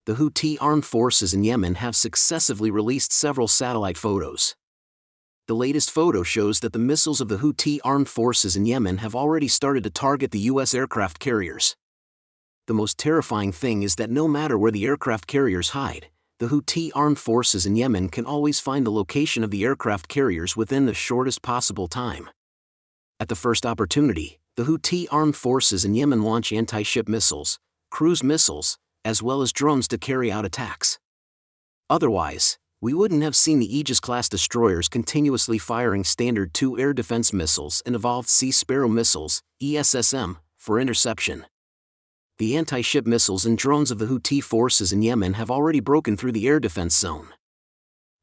the Houthi armed forces in Yemen have successively released several satellite photos. The latest photo shows that the missiles of the Houthi armed forces in Yemen have already started to target the U.S. aircraft carriers. The most terrifying thing is that no matter where the aircraft carriers hide, the Houthi armed forces in Yemen can always find the location of the aircraft carriers within the shortest possible time. At the first opportunity, the Houthi armed forces in Yemen launch anti-ship missiles, cruise missiles, as well as drones to carry out attacks. Otherwise, we wouldn't have seen the Aegis-class destroyers continuously firing Standard 2 air defense missiles and evolved Sea Sparrow missiles, ESSM, for interception. The anti-ship missiles and drones of the Houthi forces in Yemen have already broken through the air defense zone.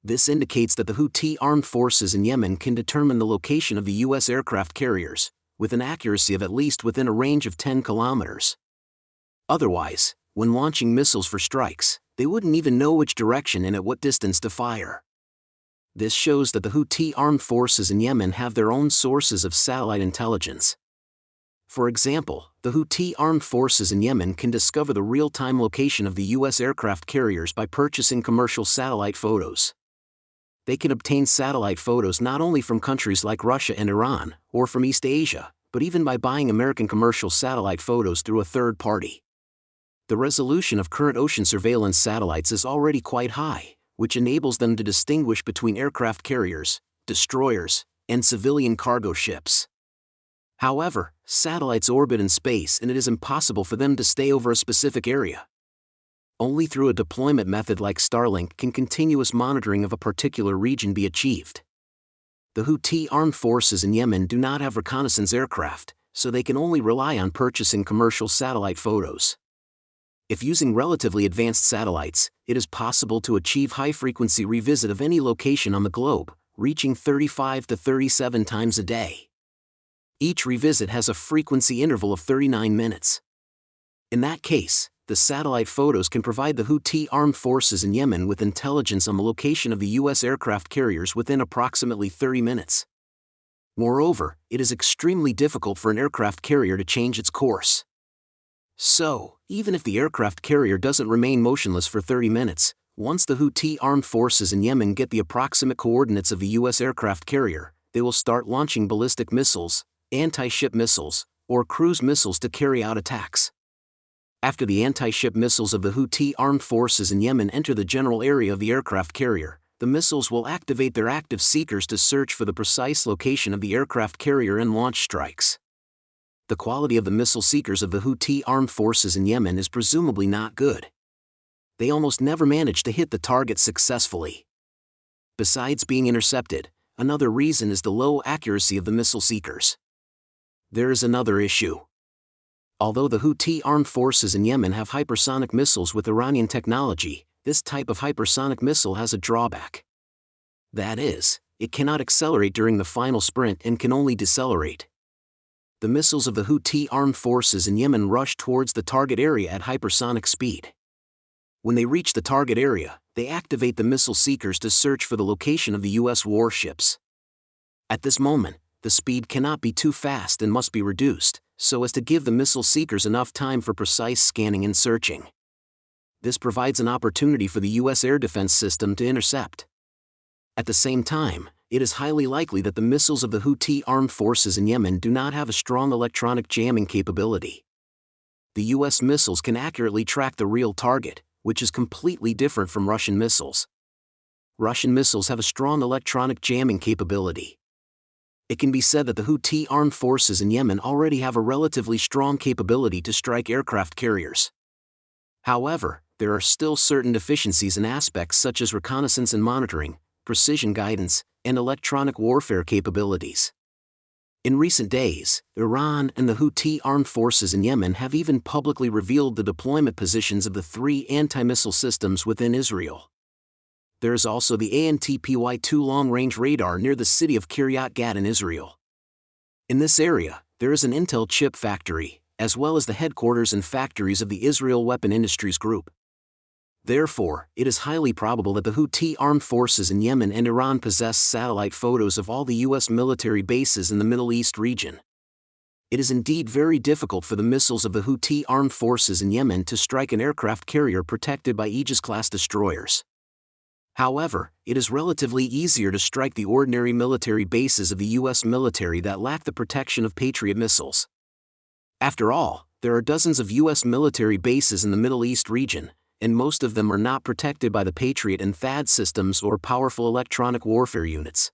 This indicates that the Houthi armed forces in Yemen can determine the location of the U.S. aircraft carriers, with an accuracy of at least within a range of 10 kilometers. Otherwise, when launching missiles for strikes, they wouldn't even know which direction and at what distance to fire. This shows that the Houthi armed forces in Yemen have their own sources of satellite intelligence. For example, the Houthi armed forces in Yemen can discover the real-time location of the U.S. aircraft carriers by purchasing commercial satellite photos. They can obtain satellite photos not only from countries like Russia and Iran, or from East Asia, but even by buying American commercial satellite photos through a third party. The resolution of current ocean surveillance satellites is already quite high, which enables them to distinguish between aircraft carriers, destroyers, and civilian cargo ships. However, satellites orbit in space and it is impossible for them to stay over a specific area. Only through a deployment method like Starlink can continuous monitoring of a particular region be achieved. The Houthi armed forces in Yemen do not have reconnaissance aircraft, so they can only rely on purchasing commercial satellite photos. If using relatively advanced satellites, it is possible to achieve high-frequency revisit of any location on the globe, reaching 35 to 37 times a day. Each revisit has a frequency interval of 39 minutes. In that case, the satellite photos can provide the Houthi armed forces in Yemen with intelligence on the location of the U.S. aircraft carriers within approximately 30 minutes. Moreover, it is extremely difficult for an aircraft carrier to change its course. So, even if the aircraft carrier doesn't remain motionless for 30 minutes, once the Houthi armed forces in Yemen get the approximate coordinates of the U.S. aircraft carrier, they will start launching ballistic missiles, anti-ship missiles, or cruise missiles to carry out attacks. After the anti-ship missiles of the Houthi armed forces in Yemen enter the general area of the aircraft carrier, the missiles will activate their active seekers to search for the precise location of the aircraft carrier and launch strikes. The quality of the missile seekers of the Houthi armed forces in Yemen is presumably not good. They almost never manage to hit the target successfully. Besides being intercepted, another reason is the low accuracy of the missile seekers. There is another issue. Although the Houthi armed forces in Yemen have hypersonic missiles with Iranian technology, this type of hypersonic missile has a drawback. That is, it cannot accelerate during the final sprint and can only decelerate. The missiles of the Houthi armed forces in Yemen rush towards the target area at hypersonic speed. When they reach the target area, they activate the missile seekers to search for the location of the U.S. warships. At this moment, the speed cannot be too fast and must be reduced, so as to give the missile seekers enough time for precise scanning and searching. This provides an opportunity for the U.S. air defense system to intercept. At the same time, it is highly likely that the missiles of the Houthi armed forces in Yemen do not have a strong electronic jamming capability. The U.S. missiles can accurately track the real target, which is completely different from Russian missiles. Russian missiles have a strong electronic jamming capability. It can be said that the Houthi armed forces in Yemen already have a relatively strong capability to strike aircraft carriers. However, there are still certain deficiencies in aspects such as reconnaissance and monitoring, precision guidance, and electronic warfare capabilities. In recent days, Iran and the Houthi armed forces in Yemen have even publicly revealed the deployment positions of the 3 anti-missile systems within Israel. There is also the ANTPY-2 long-range radar near the city of Kiryat Gat in Israel. In this area, there is an Intel chip factory, as well as the headquarters and factories of the Israel Weapon Industries Group. Therefore, it is highly probable that the Houthi armed forces in Yemen and Iran possess satellite photos of all the U.S. military bases in the Middle East region. It is indeed very difficult for the missiles of the Houthi armed forces in Yemen to strike an aircraft carrier protected by Aegis-class destroyers. However, it is relatively easier to strike the ordinary military bases of the U.S. military that lack the protection of Patriot missiles. After all, there are dozens of U.S. military bases in the Middle East region, and most of them are not protected by the Patriot and THAAD systems or powerful electronic warfare units.